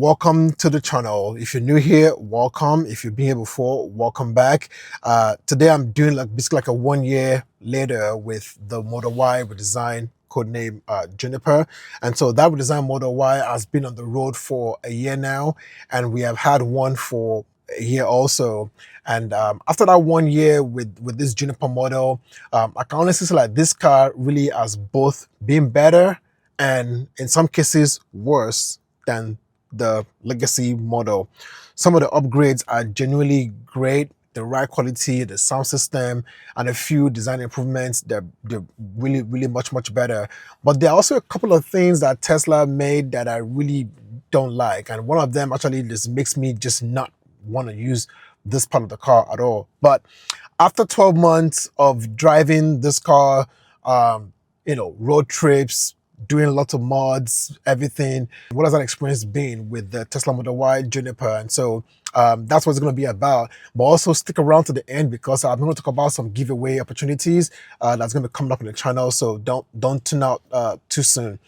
welcome to the channel. If you're new here, welcome. If you've been here before, welcome back. Today I'm doing basically like a 1 year later with the Model Y redesign, codename Juniper. And so that redesign Model Y has been on the road for a year now, and we have had one for a year also. And after that 1 year with this Juniper model, I can honestly say like this car really has both been better and in some cases worse than the legacy model. Some of the upgrades are genuinely great, the ride quality, the sound system, and a few design improvements. They're really much better. But there are also a couple of things that Tesla made that I really don't like, and one of them actually just makes me just not want to use this part of the car at all. But after 12 months of driving this car, road trips, doing lots of mods, everything, what has that experience been with the Tesla Model Y Juniper? And so that's what it's going to be about. But also stick around to the end because I'm going to talk about some giveaway opportunities that's going to be coming up on the channel. So don't tune out too soon.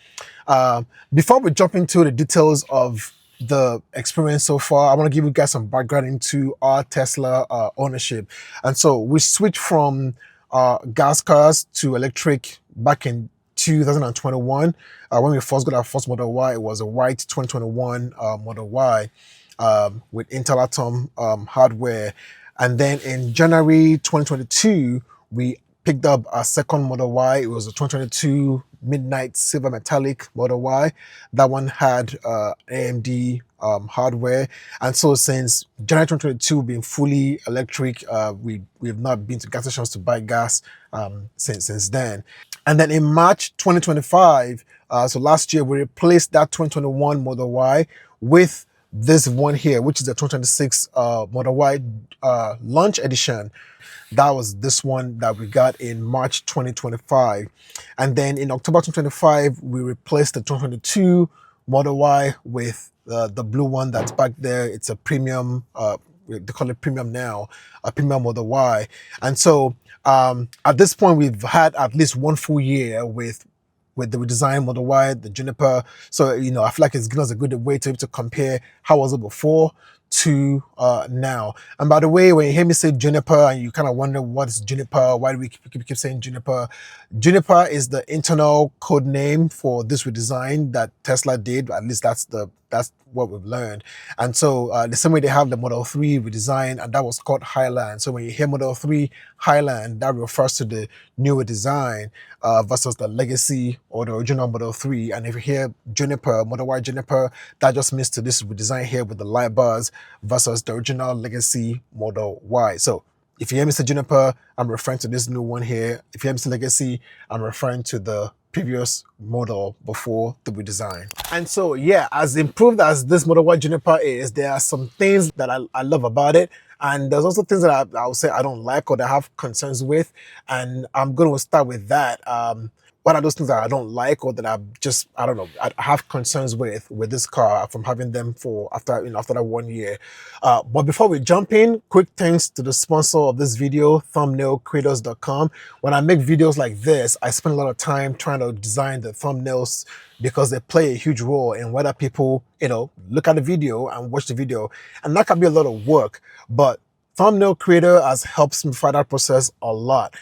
Before we jump into the details of the experience so far, I want to give you guys some background into our Tesla ownership. And so we switched from gas cars to electric back in 2021. When we first got our first Model Y, it was a white 2021 Model Y with Intel Atom hardware. And then in January 2022, we picked up our second Model Y. It was a 2022 Midnight Silver Metallic Model Y. That one had AMD hardware. And so since January 2022, we've been fully electric. We have not been to gas stations to buy gas since then. And then in March 2025, so last year, we replaced that 2021 Model Y with this one here, which is the 2026 Model Y launch edition. That was this one that we got in March 2025. And then in October 2025, we replaced the 2022 Model Y with the blue one that's back there. It's a premium, they call it premium now, a premium Model Y. And so at this point, we've had at least 1 full year with the redesigned Model Y, the Juniper. So, I feel like it's given us a good way to compare how was it before to now. And by the way, when you hear me say Juniper and you kind of wonder what's Juniper, why do we keep saying Juniper? Juniper is the internal code name for this redesign that Tesla did. At least that's what we've learned. And so the same way they have the Model 3 redesign, and that was called Highland. So when you hear Model 3 Highland, that refers to the newer design versus the legacy or the original Model 3. And if you hear Juniper, Model Y Juniper, that just means to this redesign here with the light bars versus the original legacy Model Y. So if you hear Mr. Juniper, I'm referring to this new one here. If you hear Mr. Legacy, I'm referring to the previous model before the redesign. And so, yeah, as improved as this Model Y Juniper is, there are some things that I love about it. And there's also things that I would say I don't like or that I have concerns with. And I'm going to start with that. What are those things that I don't like or that I don't know, I have concerns with this car from having them for after that 1 year. But before we jump in, quick thanks to the sponsor of this video, thumbnailcreators.com. When I make videos like this, I spend a lot of time trying to design the thumbnails because they play a huge role in whether people, look at the video and watch the video. And that can be a lot of work, but Thumbnail Creator has helped simplify that process a lot.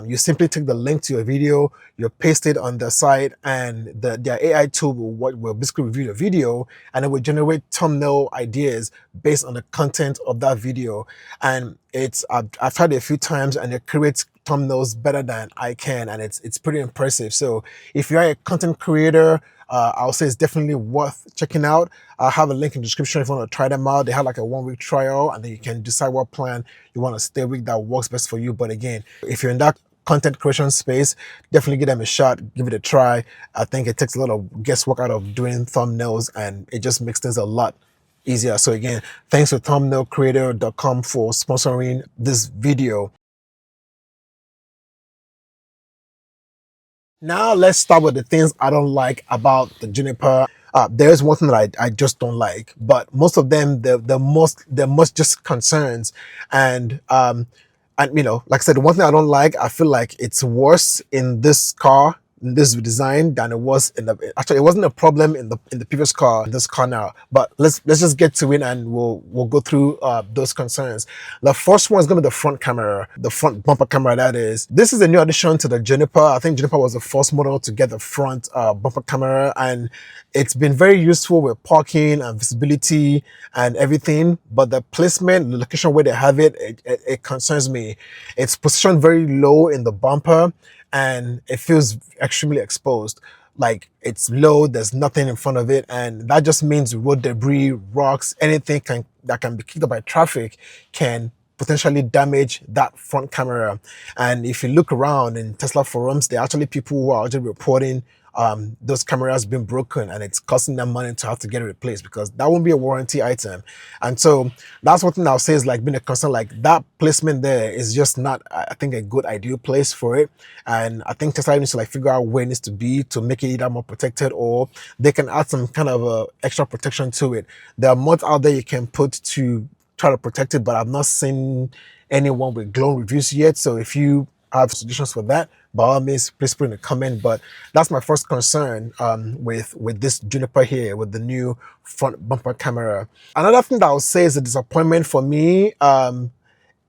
You simply take the link to your video, you paste it on the site, and their AI tool will basically review the video, and it will generate thumbnail ideas based on the content of that video. And I've tried it a few times, and it creates thumbnails better than I can, and it's pretty impressive. So if you're a content creator, I'll say it's definitely worth checking out. I'll have a link in the description if you want to try them out. They have like a 1-week trial, and then you can decide what plan you want to stay with that works best for you. But again, if you're in that content creation space, definitely give them a shot, give it a try. I think it takes a lot of guesswork out of doing thumbnails, and it just makes things a lot easier. So again, thanks to thumbnailcreator.com for sponsoring this video. Now let's start with the things I don't like about the Juniper. There's one thing that I just don't like, but most of them, they're most just concerns. And like I said, the one thing I don't like, I feel like it's worse in this car in this design than it was in the, actually it wasn't a problem in the previous car, in this car now. But let's just get to it, and we'll go through those concerns. The first one is going to be the front camera, the front bumper camera, that is. This is a new addition to the Juniper. I think Juniper was the first model to get the front bumper camera, and it's been very useful with parking and visibility and everything. But the placement, the location where they have it, it concerns me. It's positioned very low in the bumper, and it feels extremely exposed. Like, it's low, there's nothing in front of it, and that just means road debris, rocks, anything that can be kicked up by traffic can potentially damage that front camera. And if you look around in Tesla forums, there are actually people who are already reporting those cameras being broken, and it's costing them money to have to get it replaced, because that won't be a warranty item. And so that's one thing I'll say is like being a concern. Like, that placement there is just not, I think, a good ideal place for it. And I think Tesla needs to like figure out where it needs to be to make it either more protected, or they can add some kind of extra protection to it. There are mods out there you can put to try to protect it, but I've not seen anyone with glowing reviews yet. So if you have suggestions for that, by all means, please put in a comment. But that's my first concern with this Juniper here, with the new front bumper camera. Another thing that I would say is a disappointment for me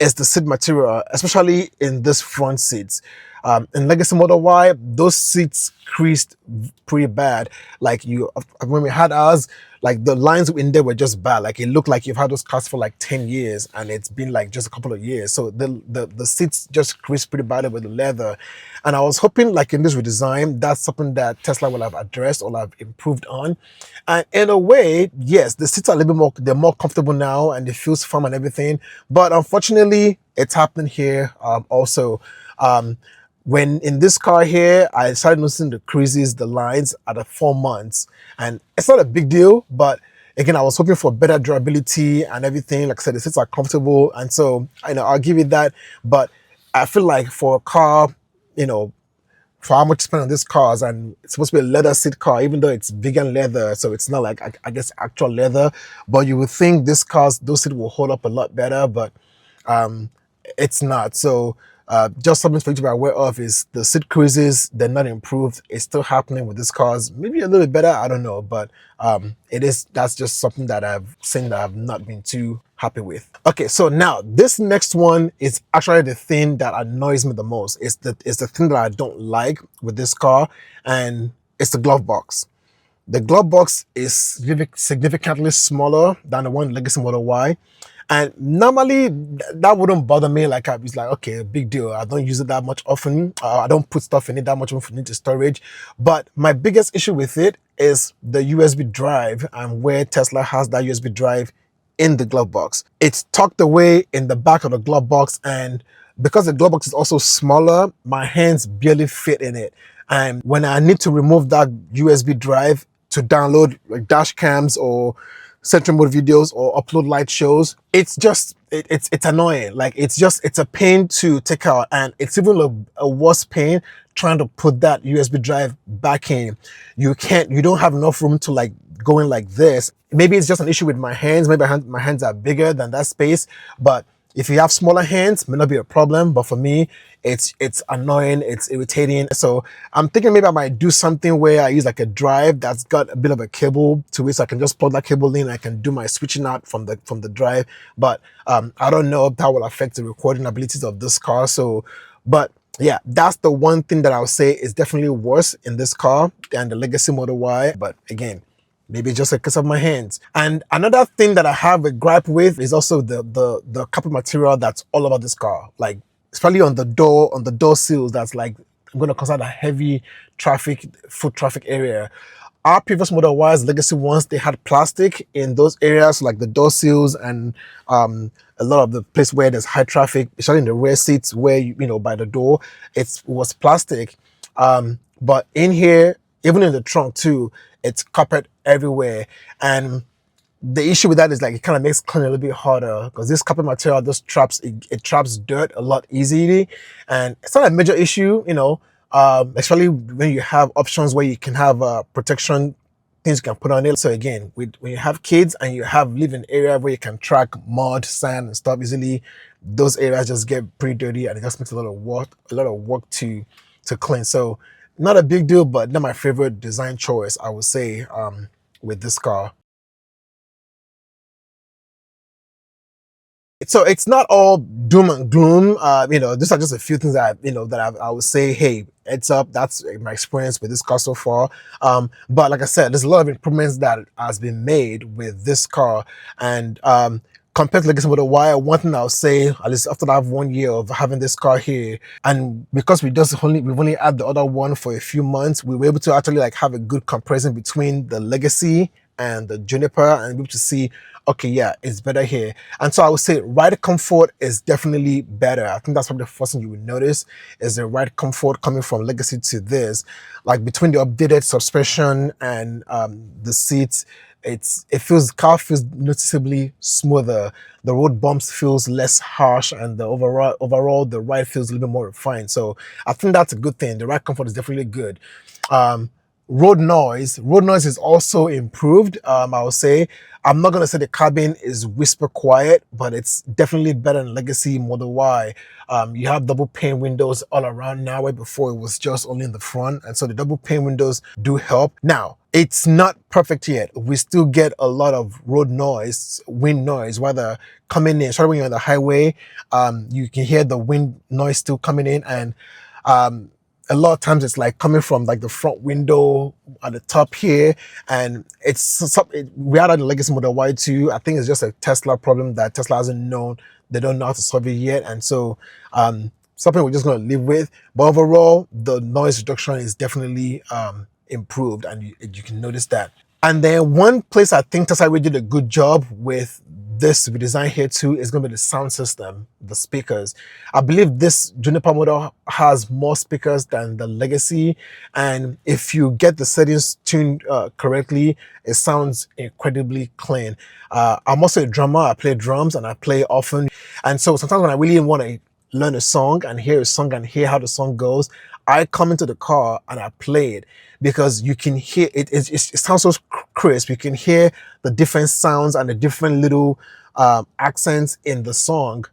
is the seat material, especially in this front seats. In Legacy Model Y, those seats creased pretty bad. Like, when we had ours, like the lines in there were just bad. Like, it looked like you've had those cars for like 10 years and it's been like just a couple of years. So the seats just creased pretty badly with the leather. And I was hoping, like, in this redesign, that's something that Tesla will have addressed or have improved on. And in a way, yes, the seats are a little bit more, they're more comfortable now and it feels firm and everything. But unfortunately, it's happening here also. When in this car here, I started noticing the creases, the lines at the 4 months. And it's not a big deal, but again, I was hoping for better durability and everything. Like I said, the seats are comfortable. And so, I'll give it that. But I feel like for a car, for how much to spend on these cars, and it's supposed to be a leather seat car, even though it's vegan leather, so it's not like, I guess, actual leather. But you would think those seats will hold up a lot better, but it's not. So just something for you to be aware of is the seat creases, they're not improved. It's still happening with these cars. Maybe a little bit better, I don't know. But that's just something that I've seen that I've not been too happy with. Okay, so now this next one is actually the thing that annoys me the most. It's the thing that I don't like with this car, and it's the glove box. The glove box is significantly smaller than the one in Legacy Model Y. And normally that wouldn't bother me. Like, I was like, okay, big deal. I don't use it that much often. I don't put stuff in it that much often into storage. But my biggest issue with it is the USB drive, and where Tesla has that USB drive in the glove box. It's tucked away in the back of the glove box, and because the glove box is also smaller, my hands barely fit in it. And when I need to remove that USB drive to download like dash cams or Central Mode videos or upload light shows, it's just, it's annoying. Like, it's a pain to take out, and it's even a worse pain trying to put that USB drive back in. You don't have enough room to like go in like this. Maybe it's just an issue with my hands. Maybe my hands are bigger than that space, but if you have smaller hands, it may not be a problem, but for me, it's annoying, it's irritating. So I'm thinking maybe I might do something where I use like a drive that's got a bit of a cable to it, so I can just plug that cable in. I can do my switching out from the drive. But I don't know if that will affect the recording abilities of this car. So, but yeah, that's the one thing that I would say is definitely worse in this car than the Legacy Model Y. But again, maybe it's just because of my hands. And another thing that I have a gripe with is also the carpet material that's all over this car. Like, especially on the door sills, that's like, I'm going to consider a heavy foot traffic area. Our previous Model Ys, Legacy ones, they had plastic in those areas, like the door sills and a lot of the place where there's high traffic, especially in the rear seats where, by the door, it was plastic. But in here, even in the trunk too, it's carpet everywhere. And the issue with that is like, it kind of makes cleaning a little bit harder, because this carpet material just traps dirt a lot easily. And it's not a major issue, especially when you have options where you can have protection things you can put on it. So again, when you have kids and you live in an area where you can track mud, sand, and stuff easily, those areas just get pretty dirty, and it just makes a lot of work to clean. So Not a big deal, but not my favorite design choice, I would say, with this car. So it's not all doom and gloom. These are just a few things that I would say, hey, heads up. That's my experience with this car so far. But like I said, there's a lot of improvements that has been made with this car, and compared to Legacy Model Y, one thing I'll say, at least after I have 1 year of having this car here, and because we've only had the other one for a few months, we were able to actually like have a good comparison between the Legacy and the Juniper, and be able to see, okay, yeah, it's better here. And so I would say ride comfort is definitely better. I think that's probably the first thing you would notice is the ride comfort coming from Legacy to this. Like between the updated suspension and the seats, car feels noticeably smoother. The road bumps feels less harsh, and the overall the ride feels a little bit more refined. So I think that's a good thing. The ride comfort is definitely good. Um, road noise is also improved. I would say I'm not gonna say the cabin is whisper quiet, but it's definitely better than Legacy Model Y. You have double pane windows all around now, where before it was just only in the front, and so the double pane windows do help. Now, it's not perfect yet. We still get a lot of road noise, wind noise, whether coming in, especially when you're on the highway. You can hear the wind noise still coming in, and um, a lot of times it's like coming from like the front window at the top here, and we had a Legacy Model Y too. I think it's just a Tesla problem that Tesla hasn't known. They don't know how to solve it yet, and so something we're just going to live with. But overall, the noise reduction is definitely improved, and you can notice that. And then one place I think Tesla really did a good job with this redesign here too is going to be the sound system, the speakers. I believe this Juniper model has more speakers than the Legacy, and if you get the settings tuned correctly, it sounds incredibly clean. I'm also a drummer. I play drums and I play often, and so sometimes when I really want to learn a song and hear a song and hear how the song goes, I come into the car and I play it, because you can hear it. It sounds so crisp. You can hear the different sounds and the different little accents in the song.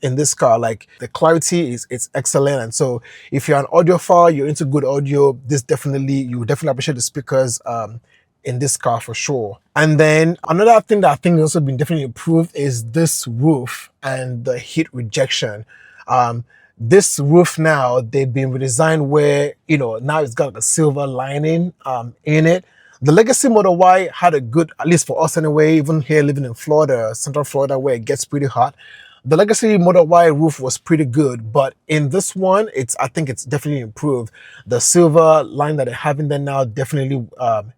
In this car, like the clarity it's excellent. And so if you're an audiophile, you're into good audio, you would definitely appreciate the speakers in this car for sure. And then another thing that I think has also been definitely improved is this roof and the heat rejection. This roof now, they've been redesigned where, now it's got a silver lining in it. The Legacy Model Y had a good, at least for us anyway, even here living in Florida, Central Florida, where it gets pretty hot. The Legacy Model Y roof was pretty good, but in this one, I think it's definitely improved. The silver line that they have in there now definitely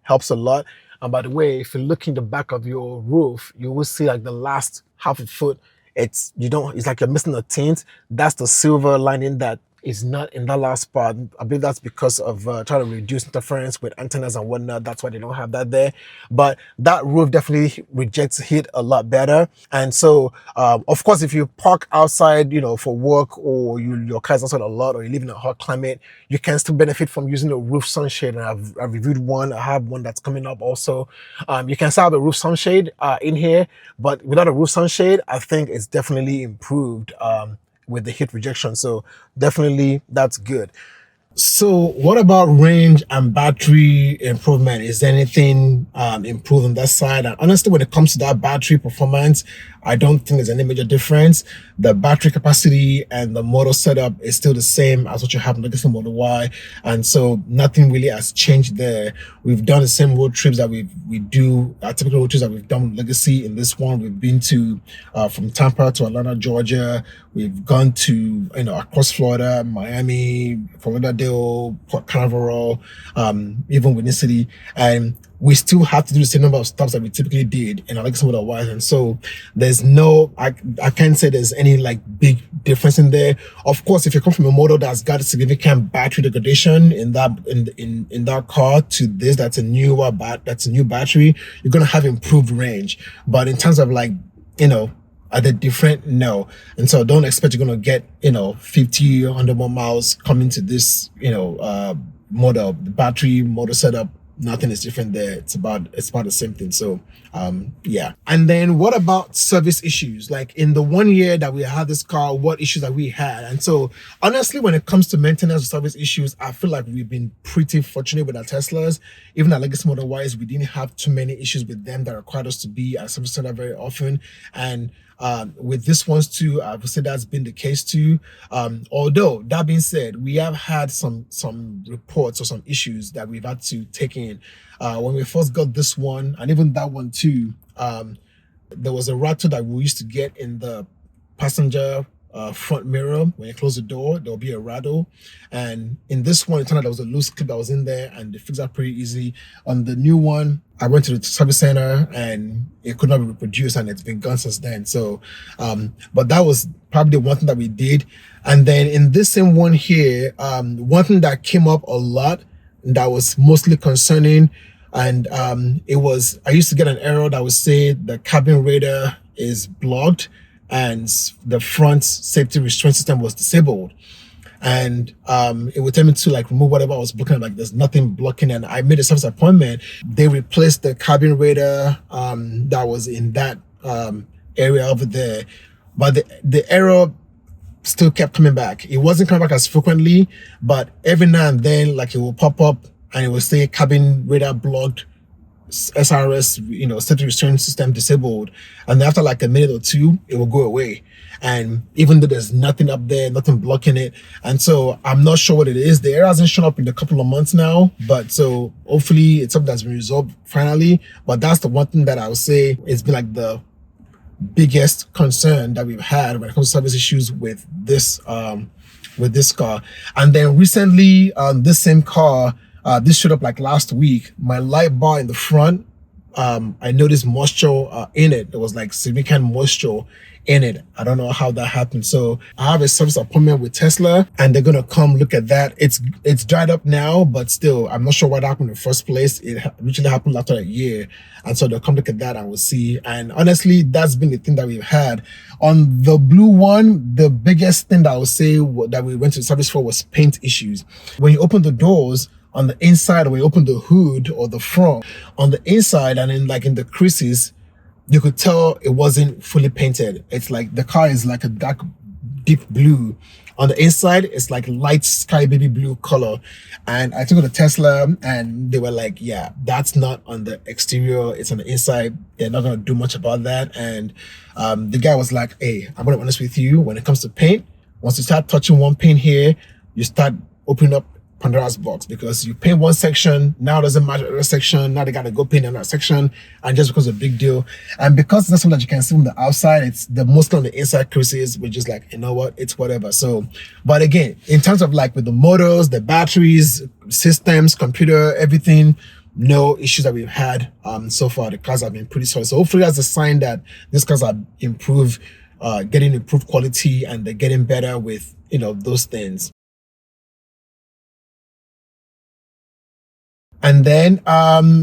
helps a lot. And by the way, if you look in the back of your roof, you will see like the last half a foot. It's like you're missing a tint. That's the silver lining that is not in that last part. I believe that's because of trying to reduce interference with antennas and whatnot. That's why they don't have that there. But that roof definitely rejects heat a lot better. And so, of course, if you park outside, for work, or your car's outside a lot, or you live in a hot climate, you can still benefit from using a roof sunshade. And I've reviewed one. I have one that's coming up also. You can still have a roof sunshade in here, but without a roof sunshade, I think it's definitely improved with the heat rejection. So definitely that's good. So what about range and battery improvement? Is there anything improved on that side? And honestly, when it comes to that battery performance, I don't think there's any major difference. The battery capacity and the model setup is still the same as what you have in the Legacy Model Y. And so nothing really has changed there. We've done the same road trips that we do, our typical road trips that we've done with Legacy. In this one, we've been to from Tampa to Atlanta, Georgia. We've gone to, across Florida, Miami, Fort Lauderdale, Port Canaveral, even Whitney City. And we still have to do the same number of stops that we typically did in our Legacy Model Y. And so there's I can't say there's any like big difference in there. Of course, if you come from a model that's got a significant battery degradation in that car to this, that's a new battery, you're going to have improved range. But in terms of like, are they different? No. And so don't expect you're going to get, 50, 100 more miles coming to this, model, the battery motor setup nothing is different there. It's about the same thing. So yeah. And then what about service issues? Like in the 1 year that we had this car, what issues that we had? And so honestly, when it comes to maintenance or service issues, I feel like we've been pretty fortunate with our Teslas. Even our legacy Model Ys, we didn't have too many issues with them that required us to be at a service center very often. And with this ones too, I would say that's been the case too. Although that being said, we have had some reports or some issues that we've had to take in. When we first got this one, and even that one too, there was a rattle that we used to get in the passenger front mirror. When you close the door, there'll be a rattle. And in this one, it turned out there was a loose clip that was in there, and they fixed that pretty easy. On the new one, I went to the service center and it could not be reproduced, and it's been gone since then. So but that was probably the one thing that we did. And then in this same one here, one thing that came up a lot that was mostly concerning, and it was, I used to get an error that would say the cabin radar is blocked and the front safety restraint system was disabled. And it would tell me to like remove whatever I was blocking. Like there's nothing blocking, and I made a service appointment. They replaced the cabin radar that was in that area over there, but the error still kept coming back. It wasn't coming back as frequently, but every now and then, like it will pop up and it will say cabin radar blocked, SRS, safety restraint system disabled. And after like a minute or two, it will go away. And even though there's nothing up there, nothing blocking it. And so I'm not sure what it is. The error hasn't shown up in a couple of months now, but so hopefully it's something that's been resolved finally. But that's the one thing that I would say it's been like the biggest concern that we've had when it comes to service issues with this car. And then recently, this same car, this showed up like last week. My light bar in the front, I noticed moisture in it. There was like significant moisture in it. I don't know how that happened. So I have a service appointment with Tesla and they're gonna come look at that. It's dried up now, but still, I'm not sure what happened in the first place. It originally happened after a year. And so they'll come look at that and we'll see. And honestly, that's been the thing that we've had. On the blue one, the biggest thing that I would say that we went to the service for was paint issues. When you open the doors, on the inside, when you open the hood or the front, on the inside and in like in the creases, you could tell it wasn't fully painted. It's like the car is like a dark, deep blue. On the inside, it's like light sky baby blue color. And I took it to Tesla and they were like, yeah, that's not on the exterior. It's on the inside. They're not going to do much about that. And the guy was like, hey, I'm going to be honest with you. When it comes to paint, once you start touching one paint here, you start opening up Pandora's box, because you paint one section, now it doesn't match the other section, now they gotta go paint another section, and just because it's a big deal. And because it's not something that you can see from the outside, it's the mostly on the inside creases, which is like, you know what, it's whatever. So, but again, in terms of like with the motors, the batteries, systems, computer, everything, no issues that we've had so far. The cars have been pretty solid. So hopefully that's a sign that these cars are getting improved quality, and they're getting better with, those things. And then,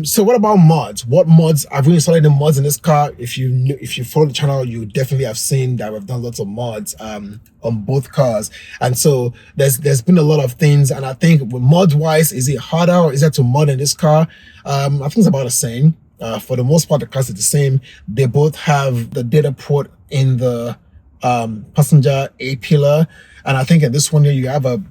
so what about mods? What mods? I've really installed the mods in this car. If you follow the channel, you definitely have seen that we've done lots of mods on both cars. And so there's been a lot of things. And I think with mods wise, is it harder or is it to mod in this car? I think it's about the same. For the most part, the cars are the same. They both have the data port in the passenger A pillar. And I think in this one here, you have a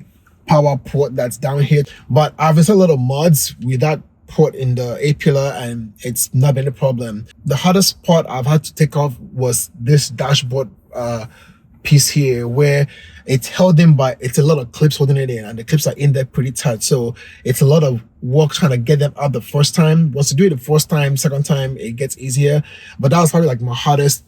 power port that's down here, but I've installed a lot of mods with that port in the A pillar and it's not been a problem. The hardest part I've had to take off was this dashboard piece here, where it's held in by, it's a lot of clips holding it in, and the clips are in there pretty tight. So it's a lot of work trying to get them out the first time. Once you do it the first time, second time, it gets easier. But that was probably like my hardest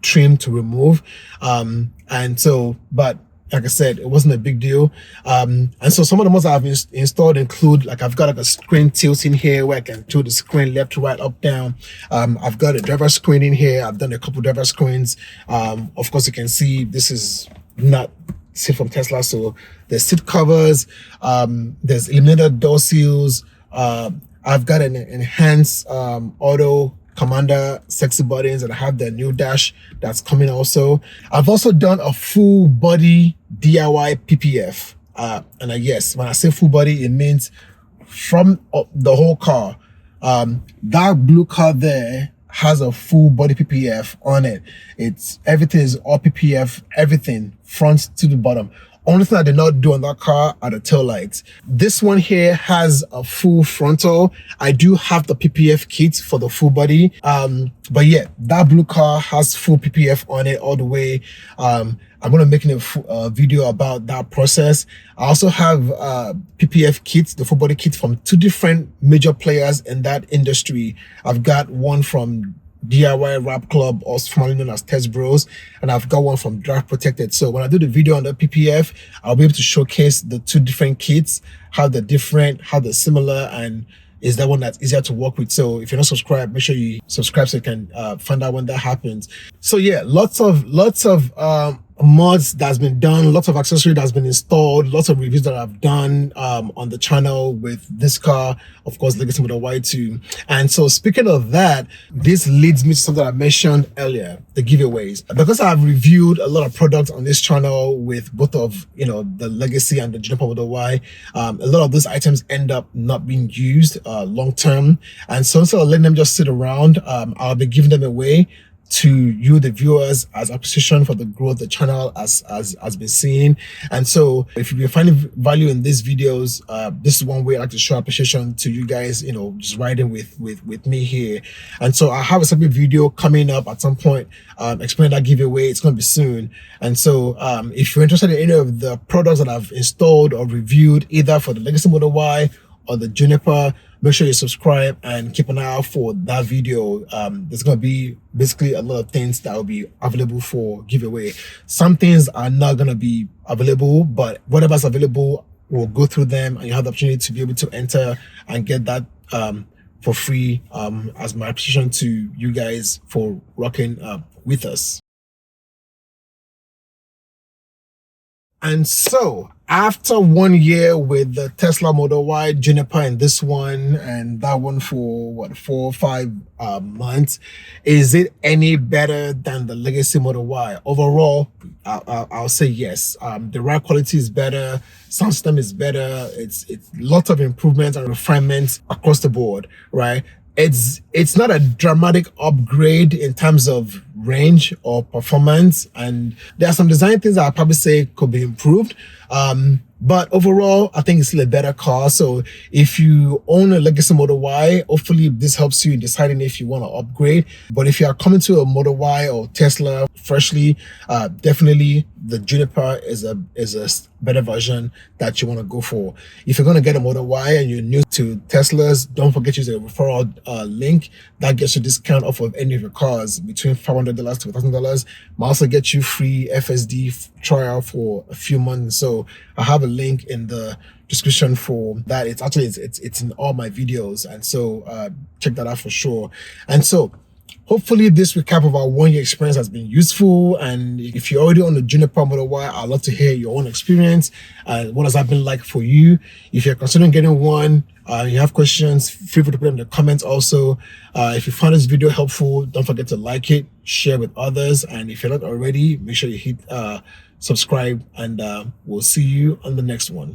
trim to remove. And so, but like I said, it wasn't a big deal. And so some of the mods I've installed include, like I've got like a screen tilt in here where I can tilt the screen left to right, up, down. I've got a driver screen in here. I've done a couple driver screens. Of course, you can see this is not seat from Tesla. So there's seat covers, there's illuminated door seals. I've got an enhanced auto commander sexy buttons, and I have the new dash that's coming also. I've also done a full body DIY PPF. And yes, when I say full body, it means from the whole car. That blue car there has a full body PPF on it. Everything is all PPF, everything front to the bottom. Only thing I did not do on that car are the tail lights. This one here has a full frontal. I do have the PPF kit for the full body. But yeah, that blue car has full PPF on it all the way. I'm going to make a video about that process. I also have PPF kits, the full body kit from two different major players in that industry. I've got one from DIY Rap Club, also formerly known as Test Bros, and I've got one from Draft Protected. So when I do the video on the PPF, I'll be able to showcase the two different kits, how they're different, how they're similar, and is that one that's easier to work with. So if you're not subscribed, make sure you subscribe so you can find out when that happens. So yeah, lots of mods that's been done, lots of accessory that's been installed, lots of reviews that I've done on the channel with this car, of course, Legacy Model Y too. And so speaking of that, this leads me to something I mentioned earlier, the giveaways. Because I've reviewed a lot of products on this channel with both of, the Legacy and the Juniper Model Y, a lot of those items end up not being used long term. And so instead of letting them just sit around, I'll be giving them away to you, the viewers, as appreciation for the growth the channel has been seeing. And so if you're finding value in these videos, this is one way I like to show appreciation to you guys, just riding with me here. And so I have a separate video coming up at some point explaining that giveaway. It's going to be soon. And so if you're interested in any of the products that I've installed or reviewed, either for the Legacy Model Y or the Juniper, make sure you subscribe and keep an eye out for that video. There's going to be basically a lot of things that will be available for giveaway. Some things are not going to be available, but whatever's available, we'll go through them and you have the opportunity to be able to enter and get that for free as my appreciation to you guys for rocking with us. And so after 1 year with the Tesla Model Y Juniper and this one and that one for what, 4 or 5 months, is it any better than the Legacy Model Y? Overall, I'll say yes. The ride quality is better, sound system is better, it's lots of improvements and refinements across the board, right? It's not a dramatic upgrade in terms of range or performance, and there are some design things that I probably say could be improved, but overall I think it's still a better car. So if you own a Legacy Model Y, hopefully this helps you in deciding if you want to upgrade. But if you are coming to a Model Y or Tesla freshly, definitely the Juniper is a better version that you want to go for. If you're going to get a Model Y and you're new to Teslas, don't forget to use a referral link that gets you a discount off of any of your cars between $500 to $1,000. Might also get you free FSD trial for a few months. So I have a link in the description for that. It's in all my videos, and so check that out for sure. And so hopefully this recap of our 1 year experience has been useful. And if you're already on the Juniper Model Y, I'd love to hear your own experience. What has that been like for you? If you're considering getting one, you have questions, feel free to put them in the comments also. If you found this video helpful, don't forget to like it, share with others. And if you're not already, make sure you hit subscribe, and we'll see you on the next one.